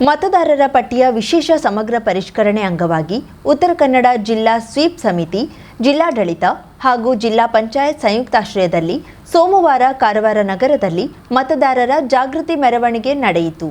ಮತದಾರರ ಪಟ್ಟಿಯ ವಿಶೇಷ ಸಮಗ್ರ ಪರಿಷ್ಕರಣೆ ಅಂಗವಾಗಿ ಉತ್ತರ ಕನ್ನಡ ಜಿಲ್ಲಾ ಸ್ವೀಪ್ ಸಮಿತಿ, ಜಿಲ್ಲಾಡಳಿತ ಹಾಗೂ ಜಿಲ್ಲಾ ಪಂಚಾಯತ್ ಸಂಯುಕ್ತಾಶ್ರಯದಲ್ಲಿ ಸೋಮವಾರ ಕಾರವಾರ ನಗರದಲ್ಲಿ ಮತದಾರರ ಜಾಗೃತಿ ಮೆರವಣಿಗೆ ನಡೆಯಿತು.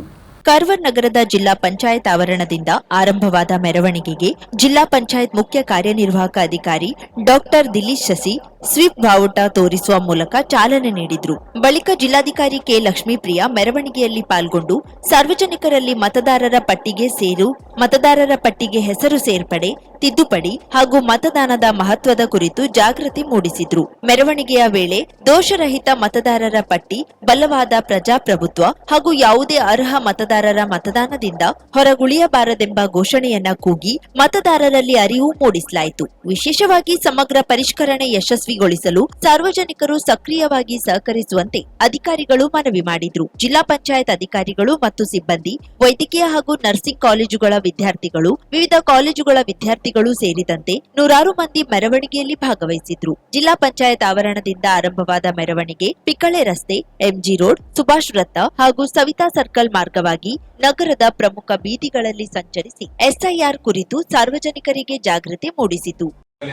ಕಾರವಾರ ನಗರದ ಜಿಲ್ಲಾ ಪಂಚಾಯತ್ ಆವರಣದಿಂದ ಆರಂಭವಾದ ಮೆರವಣಿಗೆಗೆ ಜಿಲ್ಲಾ ಪಂಚಾಯತ್ ಮುಖ್ಯ ಕಾರ್ಯನಿರ್ವಾಹಕ ಅಧಿಕಾರಿ ಡಾಕ್ಟರ್ ದಿಲೀಶ್ ಶಶಿ ಸ್ವೀಪ್ ಬಾವುಟ ತೋರಿಸುವ ಮೂಲಕ ಚಾಲನೆ ನೀಡಿದ್ರು. ಬಳಿಕ ಜಿಲ್ಲಾಧಿಕಾರಿ ಕೆ ಲಕ್ಷ್ಮೀಪ್ರಿಯಾ ಮೆರವಣಿಗೆಯಲ್ಲಿ ಪಾಲ್ಗೊಂಡು ಸಾರ್ವಜನಿಕರಲ್ಲಿ ಮತದಾರರ ಪಟ್ಟಿಗೆ ಸೇರು, ಮತದಾರರ ಪಟ್ಟಿಗೆ ಹೆಸರು ಸೇರ್ಪಡೆ, ತಿದ್ದುಪಡಿ ಹಾಗೂ ಮತದಾನದ ಮಹತ್ವದ ಕುರಿತು ಜಾಗೃತಿ ಮೂಡಿಸಿದ್ರು. ಮೆರವಣಿಗೆಯ ವೇಳೆ ದೋಷರಹಿತ ಮತದಾರರ ಪಟ್ಟಿ, ಬಲವಾದ ಪ್ರಜಾಪ್ರಭುತ್ವ ಹಾಗೂ ಯಾವುದೇ ಅರ್ಹ ಮತದಾರರ ಮತದಾನದಿಂದ ಹೊರಗುಳಿಯಬಾರದೆಂಬ ಘೋಷಣೆಯನ್ನ ಕೂಗಿ ಮತದಾರರಲ್ಲಿ ಅರಿವು ಮೂಡಿಸಲಾಯಿತು. ವಿಶೇಷವಾಗಿ ಸಮಗ್ರ ಪರಿಷ್ಕರಣೆ ಯಶಸ್ವಿಗೊಳಿಸಲು ಸಾರ್ವಜನಿಕರು ಸಕ್ರಿಯವಾಗಿ ಸಹಕರಿಸುವಂತೆ ಅಧಿಕಾರಿಗಳು ಮನವಿ ಮಾಡಿದ್ರು. ಜಿಲ್ಲಾ ಪಂಚಾಯತ್ ಅಧಿಕಾರಿಗಳು ಮತ್ತು ಸಿಬ್ಬಂದಿ, ವೈದ್ಯಕೀಯ ಹಾಗೂ ನರ್ಸಿಂಗ್ ಕಾಲೇಜುಗಳ ವಿದ್ಯಾರ್ಥಿಗಳು, ವಿವಿಧ ಕಾಲೇಜುಗಳ ವಿದ್ಯಾರ್ಥಿಗಳು ಸೇರಿದಂತೆ ನೂರಾರು ಮಂದಿ ಮೆರವಣಿಗೆಯಲ್ಲಿ ಭಾಗವಹಿಸಿದ್ರು. ಜಿಲ್ಲಾ ಪಂಚಾಯತ್ ಆವರಣದಿಂದ ಆರಂಭವಾದ ಮೆರವಣಿಗೆ ಪಿಕ್ಕಳೆ ರಸ್ತೆ, ಎಂಜಿ ರೋಡ್, ಸುಭಾಷ್ ವೃತ್ತ ಹಾಗೂ ಸವಿತಾ ಸರ್ಕಲ್ ಮಾರ್ಗವಾಗಿ ನಗರದ ಪ್ರಮುಖ ಬೀದಿಗಳಲ್ಲಿ ಸಂಚರಿಸಿ ಎಸ್ಐಆರ್ ಕುರಿತು ಸಾರ್ವಜನಿಕರಿಗೆ ಜಾಗೃತಿ ಮೂಡಿಸಿತು.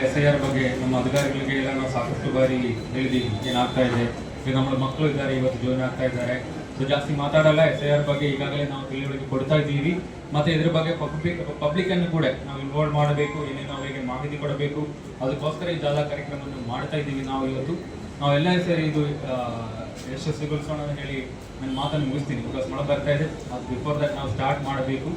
ಎಸ್ಐಆರ್ ಬಗ್ಗೆ ನಮ್ಮ ಅಧಿಕಾರಿಗಳಿಗೆ ಎಲ್ಲ ನಾವು ಸಾಕಷ್ಟು ಬಾರಿ ಹೇಳಿದೀವಿ, ಏನಾಗ್ತಾ ಇದೆ. ಈಗ ನಮ್ಮ ಮಕ್ಕಳು ಇದ್ದಾರೆ, ಇವತ್ತು ಜಾಯಿನ್ ಆಗ್ತಾ ಇದ್ದಾರೆ. ಸೊ ಜಾಸ್ತಿ ಮಾತಾಡಲ್ಲ. ಎಸ್ಐಆರ್ ಬಗ್ಗೆ ಈಗಾಗಲೇ ನಾವು ತಿಳುವಳಿಕೆ ಕೊಡ್ತಾ ಇದ್ದೀವಿ. ಮತ್ತೆ ಇದ್ರ ಬಗ್ಗೆ ಪಬ್ಲಿಕ್ ಅನ್ನು ಕೂಡ ನಾವು ಇನ್ವಾಲ್ವ್ ಮಾಡಬೇಕು, ಏನೇನು ಅವರಿಗೆ ಮಾಹಿತಿ ಕೊಡಬೇಕು, ಅದಕ್ಕೋಸ್ಕರ ಈ ಜಾಥಾ ಕಾರ್ಯಕ್ರಮವನ್ನು ಮಾಡ್ತಾ ಇದ್ದೀವಿ. ನಾವು ಇವತ್ತು ನಾವೆಲ್ಲ ಸೇರಿ ಇದು ಯಶಸ್ವಿಗೊಳಿಸೋಣ ಅಂತ ಹೇಳಿ ನನ್ನ ಮಾತನ್ನು ಮುಗಿಸ್ತೀನಿ. ಬಿಕಾಸ್ ಮಳೆ ಬರ್ತಾ ಇದೆ, ಅದು ಬಿಫೋರ್ ದಟ್ ನಾವು ಸ್ಟಾರ್ಟ್ ಮಾಡಬೇಕು.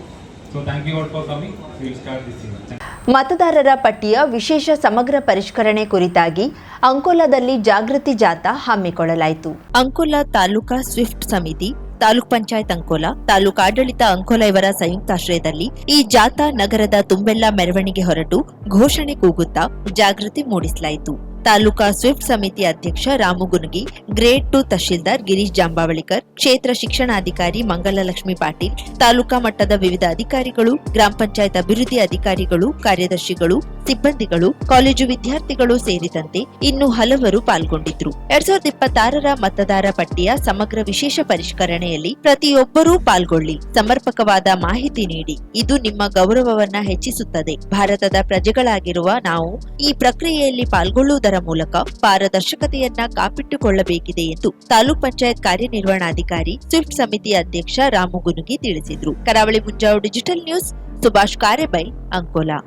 So thank you for coming. We will start this event. ಮತದಾರರ ಪಟ್ಟಿಯ ವಿಶೇಷ ಸಮಗ್ರ ಪರಿಷ್ಕರಣೆ ಕುರಿತಾಗಿ ಅಂಕೋಲಾದಲ್ಲಿ ಜಾಗೃತಿ ಜಾಥಾ ಹಮ್ಮಿಕೊಳ್ಳಲಾಯಿತು. ಅಂಕೋಲಾ ತಾಲೂಕಾ ಸ್ವಿಫ್ಟ್ ಸಮಿತಿ, ತಾಲೂಕ್ ಪಂಚಾಯತ್ ಅಂಕೋಲಾ, ತಾಲೂಕು ಆಡಳಿತ ಅಂಕೋಲಾ ಇವರ ಸಂಯುಕ್ತಾಶ್ರಯದಲ್ಲಿ ಈ ಜಾಥಾ ನಗರದ ತುಂಬೆಲ್ಲ ಮೆರವಣಿಗೆ ಹೊರಟು ಘೋಷಣೆ ಕೂಗುತ್ತಾ ಜಾಗೃತಿ ಮೂಡಿಸಲಾಯಿತು. ತಾಲೂಕಾ ಸ್ವಿಫ್ಟ್ ಸಮಿತಿ ಅಧ್ಯಕ್ಷ ರಾಮು ಗುನಗಿ, ಗ್ರೇಡ್ 2 ತಹಶೀಲ್ದಾರ್ ಗಿರೀಶ್ ಜಾಂಬಾವಳಿಕರ್, ಕ್ಷೇತ್ರ ಶಿಕ್ಷಣಾಧಿಕಾರಿ ಮಂಗಲಲಕ್ಷ್ಮಿ ಪಾಟೀಲ್, ತಾಲೂಕಾ ಮಟ್ಟದ ವಿವಿಧ ಅಧಿಕಾರಿಗಳು, ಗ್ರಾಮ ಪಂಚಾಯತ್ ಅಭಿವೃದ್ಧಿ ಅಧಿಕಾರಿಗಳು, ಕಾರ್ಯದರ್ಶಿಗಳು, ಸಿಬ್ಬಂದಿಗಳು, ಕಾಲೇಜು ವಿದ್ಯಾರ್ಥಿಗಳು ಸೇರಿದಂತೆ ಇನ್ನು ಹಲವರು ಪಾಲ್ಗೊಂಡಿದ್ರು. 2026ರ ಮತದಾರ ಪಟ್ಟಿಯ ಸಮಗ್ರ ವಿಶೇಷ ಪರಿಷ್ಕರಣೆಯಲ್ಲಿ ಪ್ರತಿಯೊಬ್ಬರೂ ಪಾಲ್ಗೊಳ್ಳಿ, ಸಮರ್ಪಕವಾದ ಮಾಹಿತಿ ನೀಡಿ. ಇದು ನಿಮ್ಮ ಗೌರವವನ್ನ ಹೆಚ್ಚಿಸುತ್ತದೆ. ಭಾರತದ ಪ್ರಜೆಗಳಾಗಿರುವ ನಾವು ಈ ಪ್ರಕ್ರಿಯೆಯಲ್ಲಿ ಪಾಲ್ಗೊಳ್ಳುವುದರ ಮೂಲಕ ಪಾರದರ್ಶಕತೆಯನ್ನ ಕಾಪಿಟ್ಟುಕೊಳ್ಳಬೇಕಿದೆ ಎಂದು ತಾಲೂಕ್ ಪಂಚಾಯತ್ ಕಾರ್ಯನಿರ್ವಹಣಾಧಿಕಾರಿ ಸ್ವಿಫ್ಟ್ ಸಮಿತಿ ಅಧ್ಯಕ್ಷ ರಾಮು ಗುನುಗಿ ತಿಳಿಸಿದ್ರು. ಕರಾವಳಿ ಮುಂಜಾವು ಡಿಜಿಟಲ್ ನ್ಯೂಸ್, ಸುಭಾಷ್ ಕಾರೆಬೈಲ್, ಅಂಕೋಲಾ.